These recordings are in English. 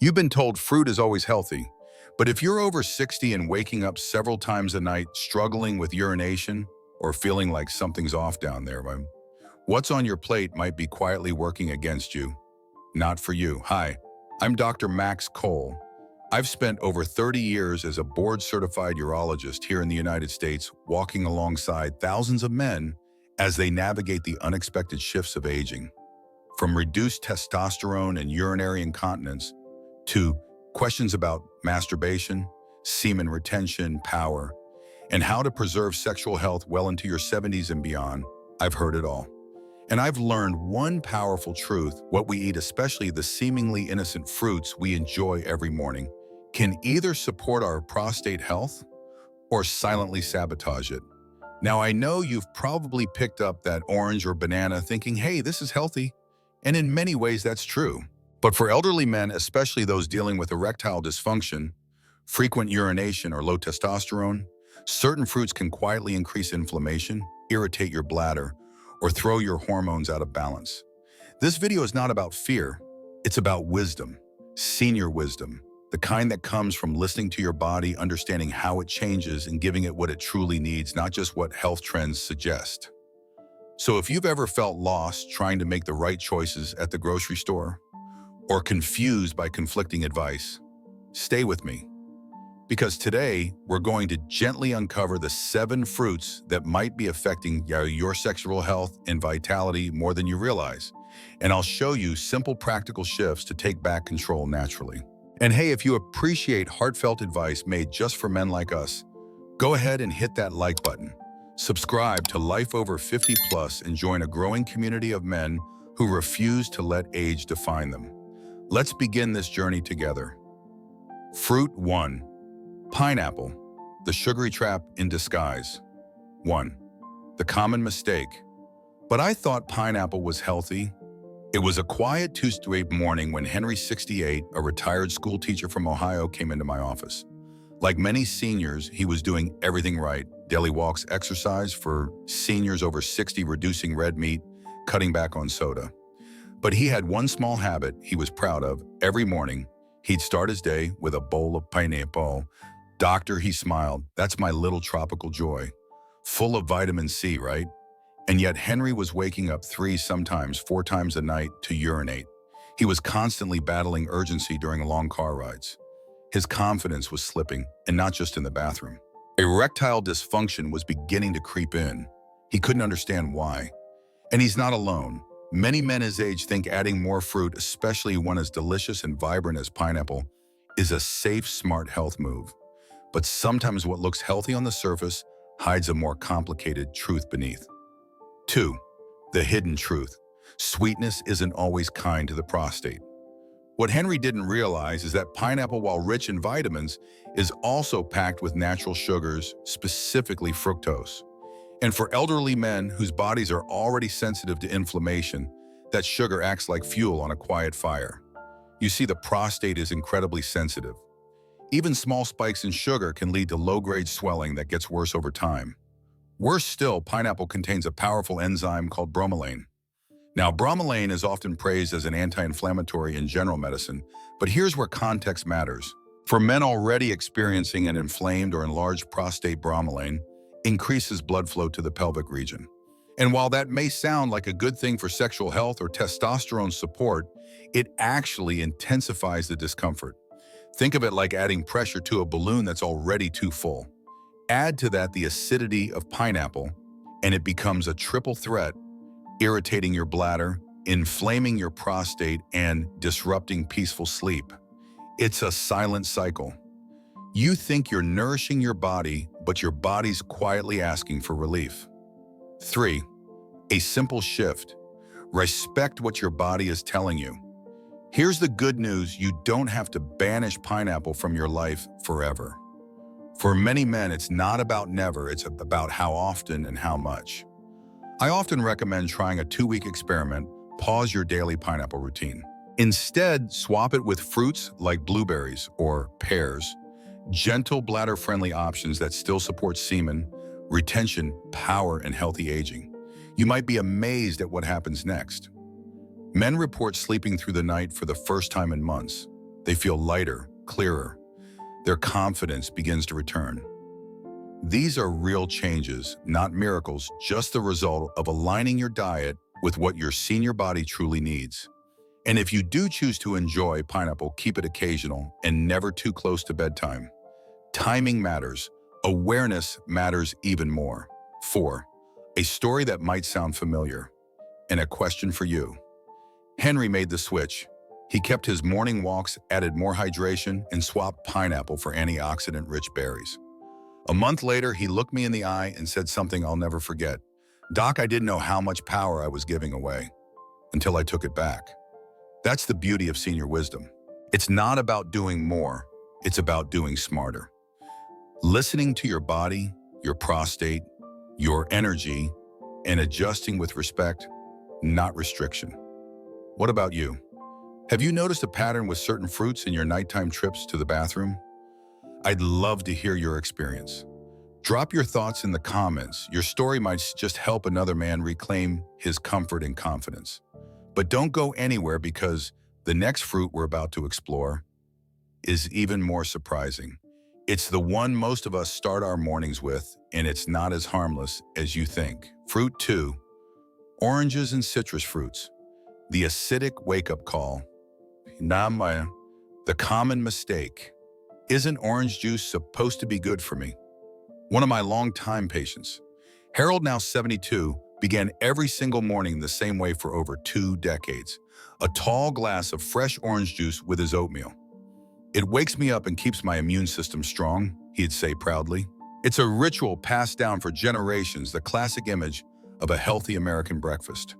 You've been told fruit is always healthy, but if you're over 60 and waking up several times a night struggling with urination or feeling like something's off down there, what's on your plate might be quietly working against you. Not for you. Hi, I'm Dr. Max Cole. I've spent over 30 years as a board-certified urologist here in the United States, walking alongside thousands of men as they navigate the unexpected shifts of aging. From reduced testosterone and urinary incontinence to questions about masturbation, semen retention, power, and how to preserve sexual health well into your 70s and beyond, I've heard it all. And I've learned one powerful truth: what we eat, especially the seemingly innocent fruits we enjoy every morning, can either support our prostate health or silently sabotage it. Now, I know you've probably picked up that orange or banana thinking, hey, this is healthy. And in many ways, that's true. But for elderly men, especially those dealing with erectile dysfunction, frequent urination, or low testosterone, certain fruits can quietly increase inflammation, irritate your bladder, or throw your hormones out of balance. This video is not about fear. It's about wisdom, senior wisdom, the kind that comes from listening to your body, understanding how it changes, and giving it what it truly needs, not just what health trends suggest. So if you've ever felt lost trying to make the right choices at the grocery store, or confused by conflicting advice, stay with me. Because today, we're going to gently uncover the 7 fruits that might be affecting your sexual health and vitality more than you realize. And I'll show you simple, practical shifts to take back control naturally. And hey, if you appreciate heartfelt advice made just for men like us, go ahead and hit that like button. Subscribe to Life Over 50 Plus and join a growing community of men who refuse to let age define them. Let's begin this journey together. Fruit 1. Pineapple, the sugary trap in disguise. 1. The common mistake. But I thought pineapple was healthy. It was a quiet Tuesday morning when Henry, 68, a retired school teacher from Ohio, came into my office. Like many seniors, he was doing everything right. Daily walks, exercise for seniors over 60, reducing red meat, cutting back on soda. But he had one small habit he was proud of. Every morning, he'd start his day with a bowl of pineapple. Doctor, he smiled, that's my little tropical joy. Full of vitamin C, right? And yet Henry was waking up 3, sometimes 4 times a night to urinate. He was constantly battling urgency during long car rides. His confidence was slipping, and not just in the bathroom. Erectile dysfunction was beginning to creep in. He couldn't understand why. And he's not alone. Many men his age think adding more fruit, especially one as delicious and vibrant as pineapple, is a safe, smart health move. But sometimes what looks healthy on the surface hides a more complicated truth beneath. 2. The hidden truth. Sweetness isn't always kind to the prostate. What Henry didn't realize is that pineapple, while rich in vitamins, is also packed with natural sugars, specifically fructose. And for elderly men whose bodies are already sensitive to inflammation, that sugar acts like fuel on a quiet fire. You see, the prostate is incredibly sensitive. Even small spikes in sugar can lead to low-grade swelling that gets worse over time. Worse still, pineapple contains a powerful enzyme called bromelain. Now, bromelain is often praised as an anti-inflammatory in general medicine, but here's where context matters. For men already experiencing an inflamed or enlarged prostate, bromelain increases blood flow to the pelvic region. And while that may sound like a good thing for sexual health or testosterone support, it actually intensifies the discomfort. Think of it like adding pressure to a balloon that's already too full. Add to that the acidity of pineapple, and it becomes a triple threat, irritating your bladder, inflaming your prostate, and disrupting peaceful sleep. It's a silent cycle. You think you're nourishing your body, but your body's quietly asking for relief. 3. A simple shift. Respect what your body is telling you. Here's the good news: you don't have to banish pineapple from your life forever. For many men, it's not about never, it's about how often and how much. I often recommend trying a 2-week experiment. Pause your daily pineapple routine. Instead, swap it with fruits like blueberries or pears, gentle bladder-friendly options that still support semen, retention, power, and healthy aging. You might be amazed at what happens next. Men report sleeping through the night for the first time in months. They feel lighter, clearer. Their confidence begins to return. These are real changes, not miracles, just the result of aligning your diet with what your senior body truly needs. And if you do choose to enjoy pineapple, keep it occasional and never too close to bedtime. Timing matters. Awareness matters even more. 4. A story that might sound familiar, and a question for you. Henry made the switch. He kept his morning walks, added more hydration, and swapped pineapple for antioxidant-rich berries. A month later, he looked me in the eye and said something I'll never forget. "Doc, I didn't know how much power I was giving away until I took it back." That's the beauty of senior wisdom. It's not about doing more, it's about doing smarter. Listening to your body, your prostate, your energy, and adjusting with respect, not restriction. What about you? Have you noticed a pattern with certain fruits in your nighttime trips to the bathroom? I'd love to hear your experience. Drop your thoughts in the comments. Your story might just help another man reclaim his comfort and confidence. But don't go anywhere, because the next fruit we're about to explore is even more surprising. It's the one most of us start our mornings with, and it's not as harmless as you think. Fruit 2, oranges and citrus fruits. The acidic wake-up call. The common mistake. Isn't orange juice supposed to be good for me? One of my longtime patients, Harold, now 72, began every single morning the same way for over 2 decades. A tall glass of fresh orange juice with his oatmeal. "It wakes me up and keeps my immune system strong," he'd say proudly. It's a ritual passed down for generations, the classic image of a healthy American breakfast.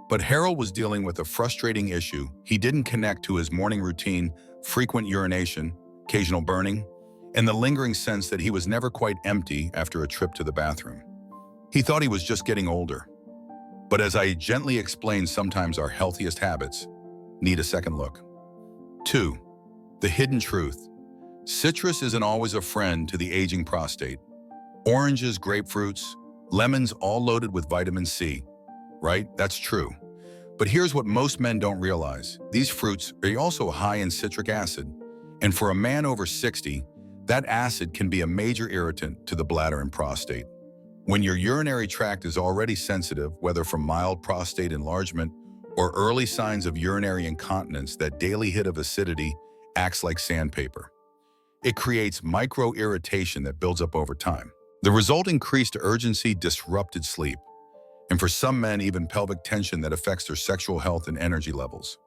But Harold was dealing with a frustrating issue. He didn't connect to his morning routine, frequent urination, occasional burning, and the lingering sense that he was never quite empty after a trip to the bathroom. He thought he was just getting older. But as I gently explained, sometimes our healthiest habits need a second look. 2. The hidden truth. Citrus isn't always a friend to the aging prostate. Oranges, grapefruits, lemons, all loaded with vitamin C. Right? That's true. But here's what most men don't realize. These fruits are also high in citric acid. And for a man over 60, that acid can be a major irritant to the bladder and prostate. When your urinary tract is already sensitive, whether from mild prostate enlargement or early signs of urinary incontinence, that daily hit of acidity acts like sandpaper. It creates micro-irritation that builds up over time. The result: increased urgency, disrupted sleep, and for some men, even pelvic tension that affects their sexual health and energy levels.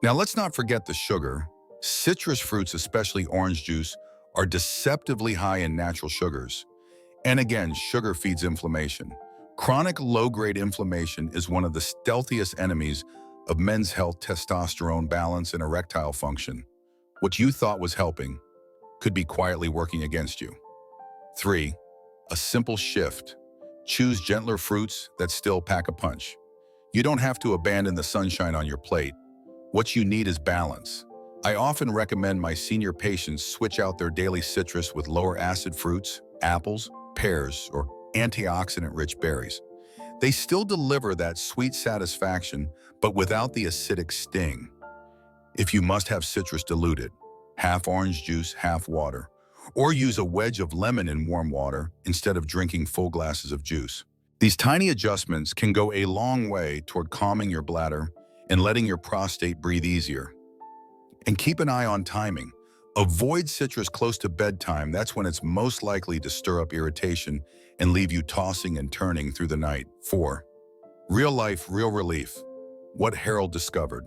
Now, let's not forget the sugar. Citrus fruits, especially orange juice, are deceptively high in natural sugars. And again, sugar feeds inflammation. Chronic low-grade inflammation is one of the stealthiest enemies of men's health, testosterone balance, and erectile function. What you thought was helping could be quietly working against you. 3. A simple shift. Choose gentler fruits that still pack a punch. You don't have to abandon the sunshine on your plate. What you need is balance. I often recommend my senior patients switch out their daily citrus with lower acid fruits, apples, pears, or antioxidant-rich berries. They still deliver that sweet satisfaction, but without the acidic sting. If you must have citrus, dilute it. Half orange juice, half water. Or use a wedge of lemon in warm water instead of drinking full glasses of juice. These tiny adjustments can go a long way toward calming your bladder and letting your prostate breathe easier. And keep an eye on timing. Avoid citrus close to bedtime. That's when it's most likely to stir up irritation and leave you tossing and turning through the night. 4. Real life, real relief. What Harold discovered.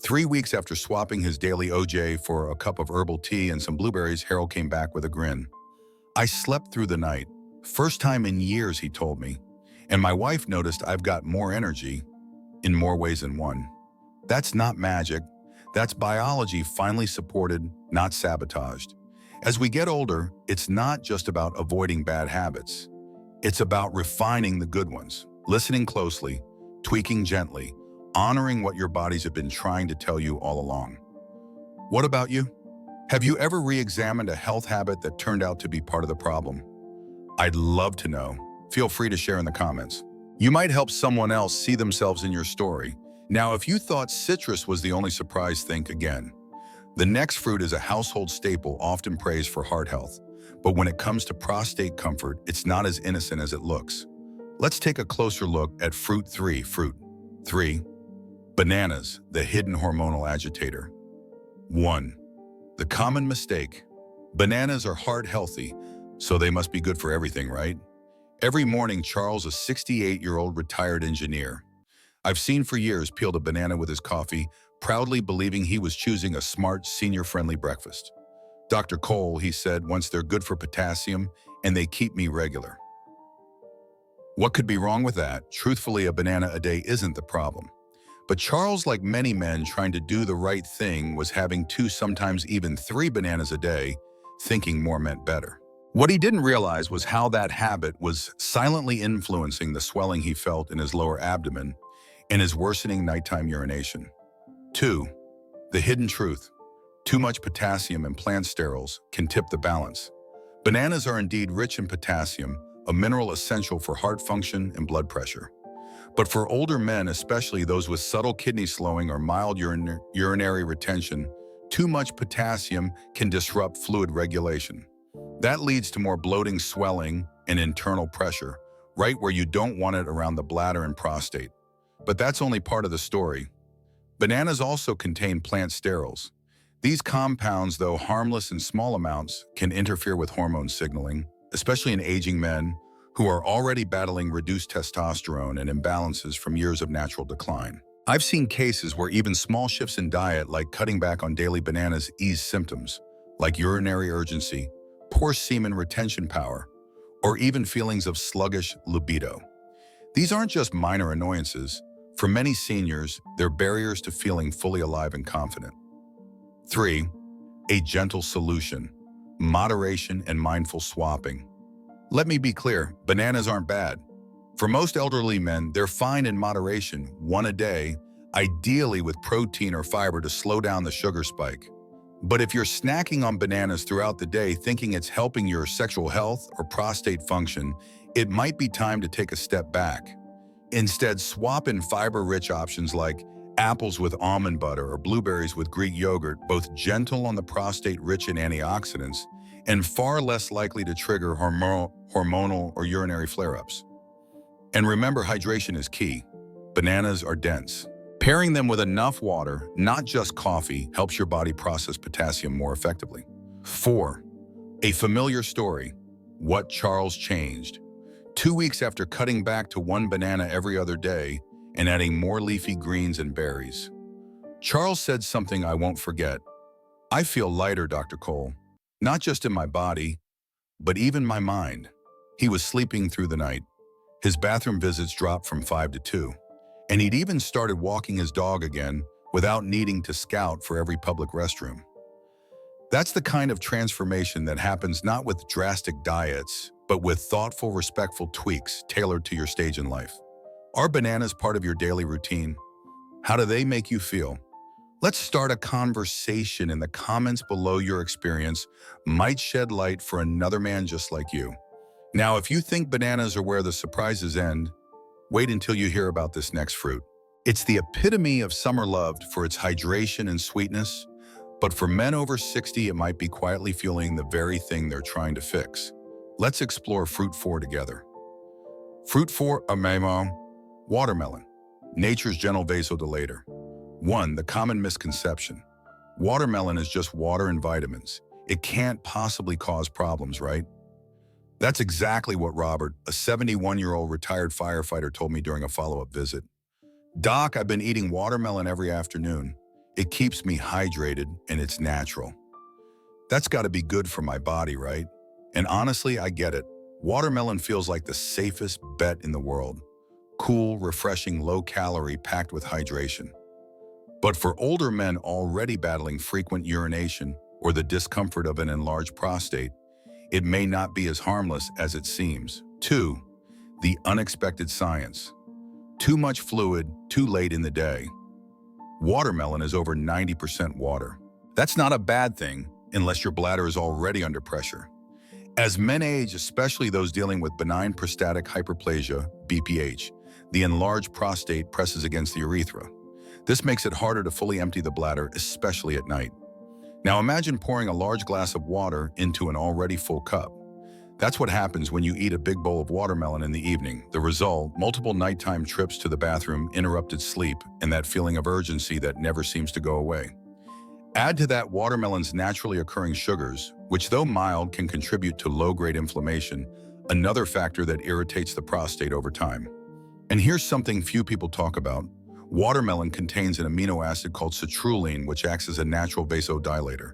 3 weeks after swapping his daily OJ for a cup of herbal tea and some blueberries, Harold came back with a grin. "I slept through the night. First time in years," he told me. "And my wife noticed I've got more energy in more ways than one." That's not magic. That's biology finally supported, not sabotaged. As we get older, it's not just about avoiding bad habits. It's about refining the good ones, listening closely, tweaking gently, honoring what your bodies have been trying to tell you all along. What about you? Have you ever re-examined a health habit that turned out to be part of the problem? I'd love to know. Feel free to share in the comments. You might help someone else see themselves in your story. Now, if you thought citrus was the only surprise, think again. The next fruit is a household staple often praised for heart health, but when it comes to prostate comfort, it's not as innocent as it looks. Let's take a closer look at fruit 3. Fruit 3. Bananas, the hidden hormonal agitator. 1. The common mistake. Bananas are heart healthy, so they must be good for everything, right? Every morning, Charles, a 68-year-old retired engineer, I've seen for years, peeled a banana with his coffee, proudly believing he was choosing a smart, senior-friendly breakfast. Dr. Cole, he said, once they're good for potassium, and they keep me regular. What could be wrong with that? Truthfully, a banana a day isn't the problem. But Charles, like many men trying to do the right thing, was having 2, sometimes even 3 bananas a day, thinking more meant better. What he didn't realize was how that habit was silently influencing the swelling he felt in his lower abdomen and his worsening nighttime urination. 2. The hidden truth. Too much potassium in plant sterols can tip the balance. Bananas are indeed rich in potassium, a mineral essential for heart function and blood pressure. But for older men, especially those with subtle kidney slowing or mild urinary retention, too much potassium can disrupt fluid regulation. That leads to more bloating, swelling, and internal pressure, right where you don't want it around the bladder and prostate. But that's only part of the story. Bananas also contain plant sterols. These compounds, though harmless in small amounts, can interfere with hormone signaling, especially in aging men who are already battling reduced testosterone and imbalances from years of natural decline. I've seen cases where even small shifts in diet, like cutting back on daily bananas, ease symptoms, like urinary urgency, poor semen retention power, or even feelings of sluggish libido. These aren't just minor annoyances. For many seniors, they're barriers to feeling fully alive and confident. 3. A gentle solution. Moderation and mindful swapping. Let me be clear, bananas aren't bad. For most elderly men, they're fine in moderation, 1 a day, ideally with protein or fiber to slow down the sugar spike. But if you're snacking on bananas throughout the day thinking it's helping your sexual health or prostate function, it might be time to take a step back. Instead, swap in fiber-rich options like apples with almond butter or blueberries with Greek yogurt, both gentle on the prostate, rich in antioxidants, and far less likely to trigger hormonal or urinary flare-ups. And remember, hydration is key. Bananas are dense. Pairing them with enough water, not just coffee, helps your body process potassium more effectively. 4. A familiar story. What Charles changed. 2 weeks after cutting back to 1 banana every other day and adding more leafy greens and berries, Charles said something I won't forget. I feel lighter, Dr. Cole, not just in my body, but even my mind. He was sleeping through the night. His bathroom visits dropped from 5 to 2, and he'd even started walking his dog again without needing to scout for every public restroom. That's the kind of transformation that happens not with drastic diets, but with thoughtful, respectful tweaks tailored to your stage in life. Are bananas part of your daily routine? How do they make you feel? Let's start a conversation in the comments below. Your experience might shed light for another man just like you. Now, if you think bananas are where the surprises end, wait until you hear about this next fruit. It's the epitome of summer loved for its hydration and sweetness, but for men over 60, it might be quietly fueling the very thing they're trying to fix. Let's explore fruit 4 together. Fruit 4, watermelon, nature's gentle vasodilator. 1. The common misconception. Watermelon is just water and vitamins. It can't possibly cause problems, right? That's exactly what Robert, a 71-year-old retired firefighter, told me during a follow-up visit. Doc, I've been eating watermelon every afternoon. It keeps me hydrated and it's natural. That's got to be good for my body, right? And honestly, I get it. Watermelon feels like the safest bet in the world. Cool, refreshing, low-calorie, packed with hydration. But for older men already battling frequent urination or the discomfort of an enlarged prostate, it may not be as harmless as it seems. 2. The unexpected science. Too much fluid, too late in the day. Watermelon is over 90% water. That's not a bad thing unless your bladder is already under pressure. As men age, especially those dealing with benign prostatic hyperplasia, BPH, the enlarged prostate presses against the urethra. This makes it harder to fully empty the bladder, especially at night. Now imagine pouring a large glass of water into an already full cup. That's what happens when you eat a big bowl of watermelon in the evening. The result, multiple nighttime trips to the bathroom, interrupted sleep, and that feeling of urgency that never seems to go away. Add to that watermelon's naturally occurring sugars, which though mild can contribute to low-grade inflammation, another factor that irritates the prostate over time. And here's something few people talk about. Watermelon contains an amino acid called citrulline, which acts as a natural vasodilator.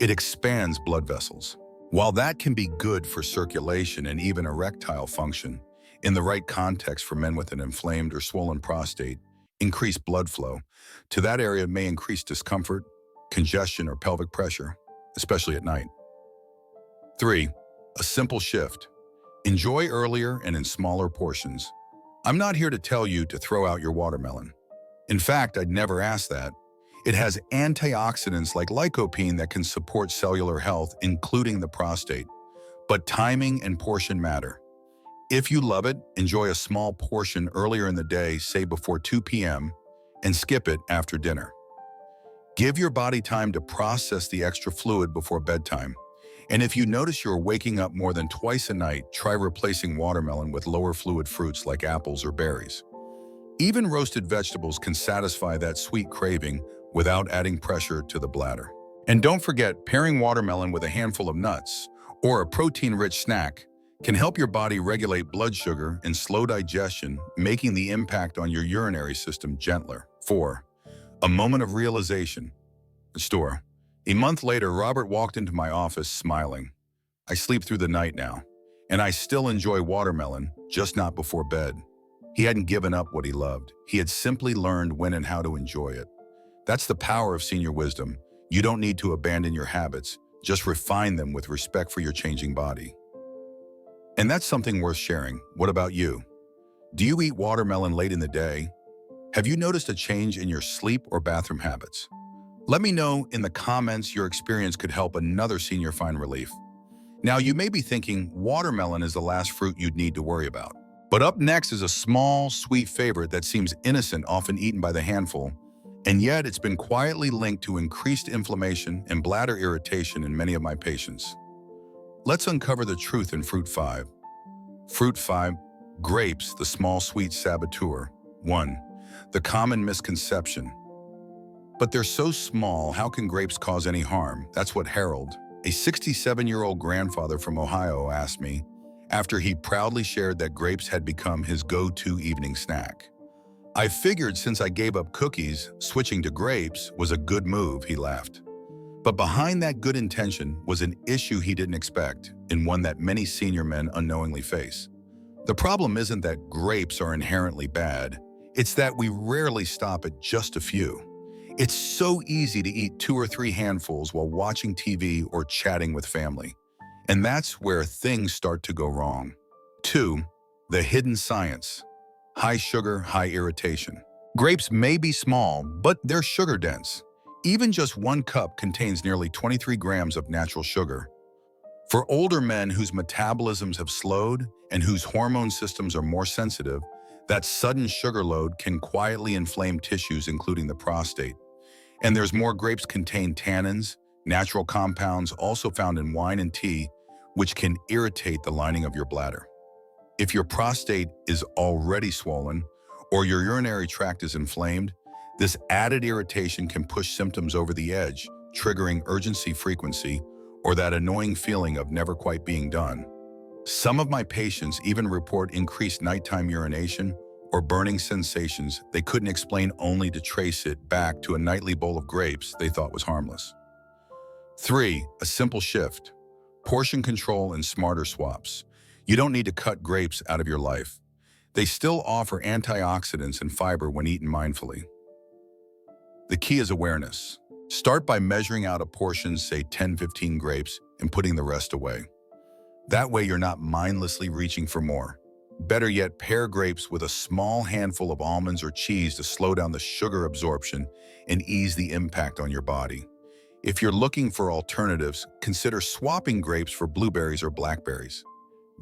It expands blood vessels. While that can be good for circulation and even erectile function, in the right context for men with an inflamed or swollen prostate, increased blood flow to that area may increase discomfort, congestion, or pelvic pressure, especially at night. 3. A simple shift. Enjoy earlier and in smaller portions. I'm not here to tell you to throw out your watermelon. In fact, I'd never ask that. It has antioxidants like lycopene that can support cellular health, including the prostate. But timing and portion matter. If you love it, enjoy a small portion earlier in the day, say before 2 p.m., and skip it after dinner. Give your body time to process the extra fluid before bedtime. And if you notice you're waking up more than twice a night, try replacing watermelon with lower fluid fruits like apples or berries. Even roasted vegetables can satisfy that sweet craving without adding pressure to the bladder. And don't forget, pairing watermelon with a handful of nuts or a protein-rich snack can help your body regulate blood sugar and slow digestion, making the impact on your urinary system gentler. 4. A moment of realization. Store. A month later, Robert walked into my office smiling. I sleep through the night now, and I still enjoy watermelon, just not before bed. He hadn't given up what he loved. He had simply learned when and how to enjoy it. That's the power of senior wisdom. You don't need to abandon your habits, just refine them with respect for your changing body. And that's something worth sharing. What about you? Do you eat watermelon late in the day? Have you noticed a change in your sleep or bathroom habits? Let me know in the comments. Your experience could help another senior find relief. Now, you may be thinking watermelon is the last fruit you'd need to worry about. But up next is a small, sweet favorite that seems innocent, often eaten by the handful, and yet it's been quietly linked to increased inflammation and bladder irritation in many of my patients. Let's uncover the truth in Fruit 5. Fruit 5, grapes, the small sweet saboteur. 1. The common misconception. But they're so small, how can grapes cause any harm? That's what Harold, a 67-year-old grandfather from Ohio, asked me after he proudly shared that grapes had become his go-to evening snack. I figured since I gave up cookies, switching to grapes was a good move, he laughed. But behind that good intention was an issue he didn't expect, and one that many senior men unknowingly face. The problem isn't that grapes are inherently bad, it's that we rarely stop at just a few. It's so easy to eat 2 or 3 handfuls while watching TV or chatting with family. And that's where things start to go wrong. 2. The hidden science. High sugar, high irritation. Grapes may be small, but they're sugar dense. Even just 1 cup contains nearly 23 grams of natural sugar. For older men whose metabolisms have slowed and whose hormone systems are more sensitive, that sudden sugar load can quietly inflame tissues, including the prostate. And there's more. Grapes contain tannins, natural compounds also found in wine and tea, which can irritate the lining of your bladder. If your prostate is already swollen or your urinary tract is inflamed, this added irritation can push symptoms over the edge, triggering urgency frequency or that annoying feeling of never quite being done. Some of my patients even report increased nighttime urination or burning sensations they couldn't explain, only to trace it back to a nightly bowl of grapes they thought was harmless. 3. A simple shift. Portion control and smarter swaps. You don't need to cut grapes out of your life. They still offer antioxidants and fiber when eaten mindfully. The key is awareness. Start by measuring out a portion, say 10-15 grapes, and putting the rest away. That way you're not mindlessly reaching for more. Better yet, pair grapes with a small handful of almonds or cheese to slow down the sugar absorption and ease the impact on your body. If you're looking for alternatives, consider swapping grapes for blueberries or blackberries.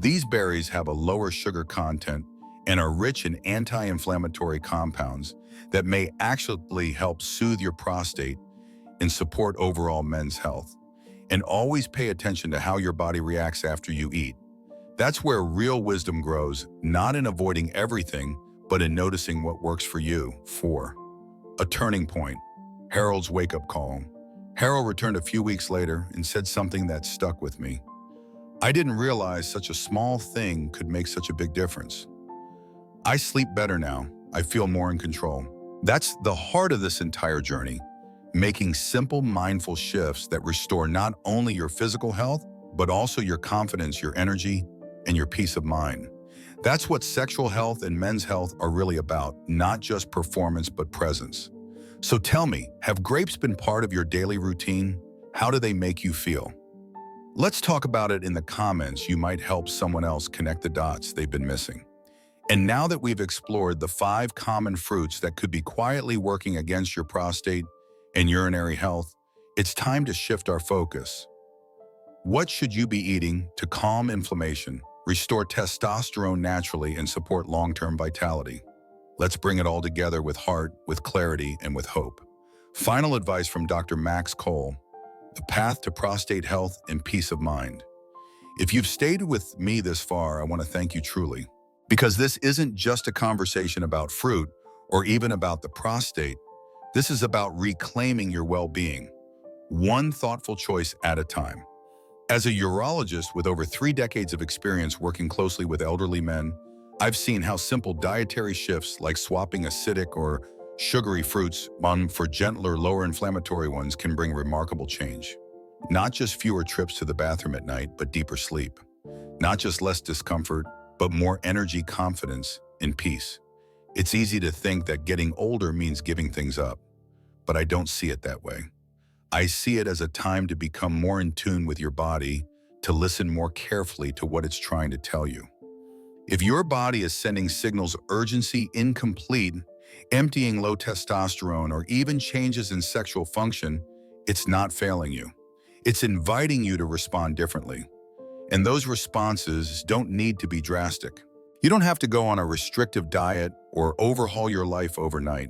These berries have a lower sugar content and are rich in anti-inflammatory compounds that may actually help soothe your prostate and support overall men's health. And always pay attention to how your body reacts after you eat. That's where real wisdom grows, not in avoiding everything, but in noticing what works for you. 4. A turning point. Harold's wake-up call. Harold returned a few weeks later and said something that stuck with me. I didn't realize such a small thing could make such a big difference. I sleep better now. I feel more in control. That's the heart of this entire journey, making simple, mindful shifts that restore not only your physical health, but also your confidence, your energy, and your peace of mind. That's what sexual health and men's health are really about, not just performance, but presence. So tell me, have grapes been part of your daily routine? How do they make you feel? Let's talk about it in the comments. You might help someone else connect the dots they've been missing. And now that we've explored the 5 common fruits that could be quietly working against your prostate and urinary health, it's time to shift our focus. What should you be eating to calm inflammation, restore testosterone naturally, and support long-term vitality? Let's bring it all together with heart, with clarity, and with hope. Final advice from Dr. Max Cole: the path to prostate health and peace of mind. If you've stayed with me this far, I want to thank you truly. Because this isn't just a conversation about fruit or even about the prostate. This is about reclaiming your well-being, one thoughtful choice at a time. As a urologist with over 3 decades of experience working closely with elderly men, I've seen how simple dietary shifts like swapping acidic or sugary fruits for gentler, lower inflammatory ones can bring remarkable change. Not just fewer trips to the bathroom at night, but deeper sleep. Not just less discomfort, but more energy, confidence, and peace. It's easy to think that getting older means giving things up, but I don't see it that way. I see it as a time to become more in tune with your body, to listen more carefully to what it's trying to tell you. If your body is sending signals of urgency, incomplete, emptying low testosterone, or even changes in sexual function, it's not failing you. It's inviting you to respond differently. And those responses don't need to be drastic. You don't have to go on a restrictive diet or overhaul your life overnight.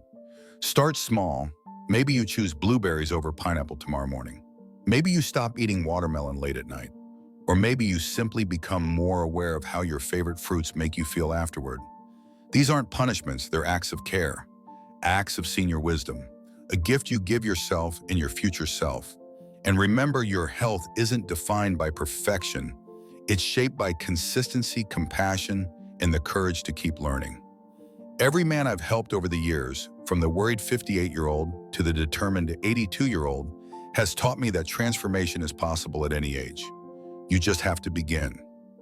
Start small. Maybe you choose blueberries over pineapple tomorrow morning. Maybe you stop eating watermelon late at night. Or maybe you simply become more aware of how your favorite fruits make you feel afterward. These aren't punishments, they're acts of care, acts of senior wisdom, a gift you give yourself and your future self. And remember, your health isn't defined by perfection. It's shaped by consistency, compassion, and the courage to keep learning. Every man I've helped over the years, from the worried 58-year-old to the determined 82-year-old, has taught me that transformation is possible at any age. You just have to begin.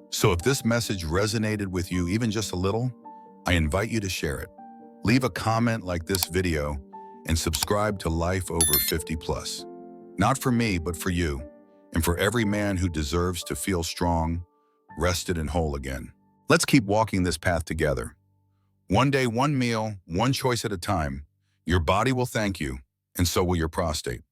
So if this message resonated with you even just a little, I invite you to share it. Leave a comment like this video and subscribe to Life Over 50 Plus. Not for me, but for you, and for every man who deserves to feel strong, rested, and whole again. Let's keep walking this path together. One day, one meal, one choice at a time. Your body will thank you, and so will your prostate.